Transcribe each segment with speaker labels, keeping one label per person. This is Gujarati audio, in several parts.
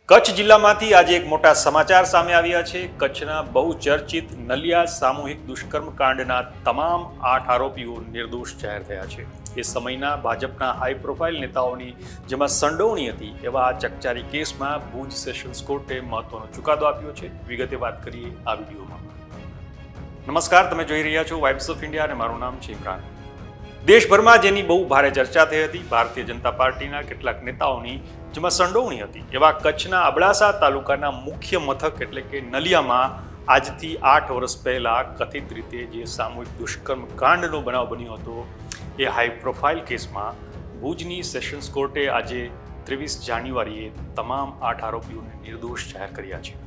Speaker 1: કચ્છ જિલ્લામાંથી આજે એક મોટા સમાચાર સામે આવ્યા છે। કચ્છના બહુ ચર્ચિત નલિયા સામૂહિક દુષ્કર્મ કાંડના તમામ 8 આરોપીઓ નિર્દોષ જાહેર થયા છે। એ સમયના ભાજપના હાઈ પ્રોફાઇલ નેતાઓની જેમાં સંડોવણી હતી એવા આ ચકચારી કેસમાં ભુજ સેશન્સ કોર્ટે મહત્વનો ચુકાદો આપ્યો છે। વિગતે વાત કરીએ આ વિડીયોમાં। નમસ્કાર, તમે જોઈ રહ્યા છો વાઇબ્સ ઓફ ઇન્ડિયા અને મારું નામ છે ઇમરાન। દેશભરમાં જેની બહુ ભારે ચર્ચા થઈ હતી ભારતીય જનતા પાર્ટીના કેટલાક નેતાઓની જેમાં સંડોવણી હતી એવા કચ્છના અબડાસા તાલુકાના મુખ્ય મથક એટલે કે નલિયામાં આજથી 8 વર્ષ પહેલા કથિત રીતે જે સામૂહિક દુષ્કર્મ કાંડનો બનાવ બન્યો હતો એ હાઈ પ્રોફાઇલ કેસમાં ભુજની સેશન્સ કોર્ટે આજે 23 જાન્યુઆરીએ તમામ 8 આરોપીઓને નિર્દોષ જાહેર કર્યા છે।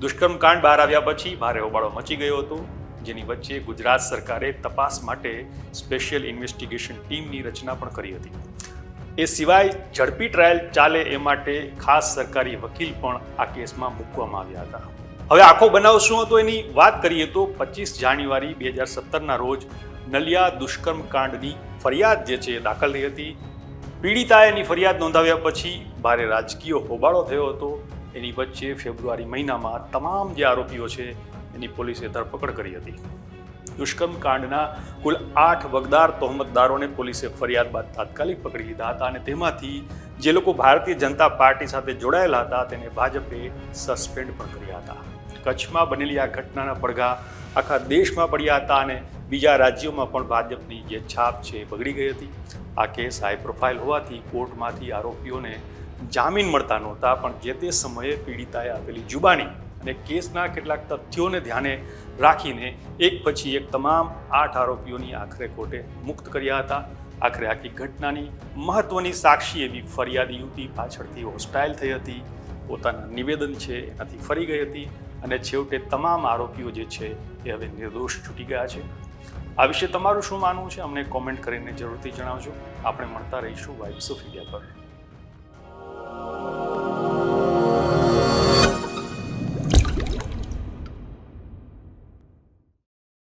Speaker 1: દુષ્કર્મ કાંડ બહાર આવ્યા પછી ભારે હોબાળો મચી ગયો હતો, જેની વચ્ચે ગુજરાત સરકારે તપાસ માટે સ્પેશિયલ ઇન્વેસ્ટિગેશન ટીમની રચના પણ કરી હતી। એ સિવાય ઝડપી ટ્રાયલ ચાલે એ માટે ખાસ સરકારી વકીલ પણ આ કેસમાં મૂકવામાં આવ્યા હતા। હવે આખો બનાવ શું હતો એની વાત કરીએ તો 25 જાન્યુઆરી 2017ના રોજ નલિયા દુષ્કર્મ કાંડની ફરિયાદ જે છે દાખલ થઈ હતી। પીડિતાએ એની ફરિયાદ નોંધાવ્યા પછી ભારે રાજકીય હોબાળો થયો હતો। એની વચ્ચે ફેબ્રુઆરી મહિનામાં તમામ જે આરોપીઓ છે એની પોલીસે ધરપકડ કરી હતી। દુષ્કર્મ કાંડના કુલ 8 વગદાર તહોમતદારોને પોલીસે ફરિયાદ બાદ તાત્કાલિક પકડી લીધા હતા અને તેમાંથી જે લોકો ભારતીય જનતા પાર્ટી સાથે જોડાયેલા હતા તેને ભાજપે સસ્પેન્ડ પણ કર્યા હતા। કચ્છમાં બનેલી આ ઘટનાના પડઘા આખા દેશમાં પડ્યા હતા અને બીજા રાજ્યોમાં પણ ભાજપની જે છાપ છે એ બગડી ગઈ હતી। આ કેસ હાઈ પ્રોફાઇલ હોવાથી કોર્ટમાંથી આરોપીઓને જામીન મળતા નહોતા, પણ જે તે સમયે પીડિતાએ આપેલી જુબાની અને કેસના કેટલાક તથ્યોને ધ્યાને રાખીને એક પછી એક તમામ 8 આરોપીઓની આખરે કોર્ટે મુક્ત કર્યા હતા। આખરે આખી ઘટનાની મહત્વની સાક્ષી એવી ફરિયાદી યુવતી પાછળથી હોસ્ટાઇલ થઈ હતી, પોતાના નિવેદન છે એનાથી ફરી ગઈ હતી અને છેવટે તમામ આરોપીઓ જે છે એ હવે નિર્દોષ છૂટી ગયા છે। આ વિશે તમારું શું માનવું છે અમને કોમેન્ટ કરીને જરૂરથી જણાવજો। આપણે મળતા રહીશું વાઇબ્સ ઓફ ઇન્ડિયા પર।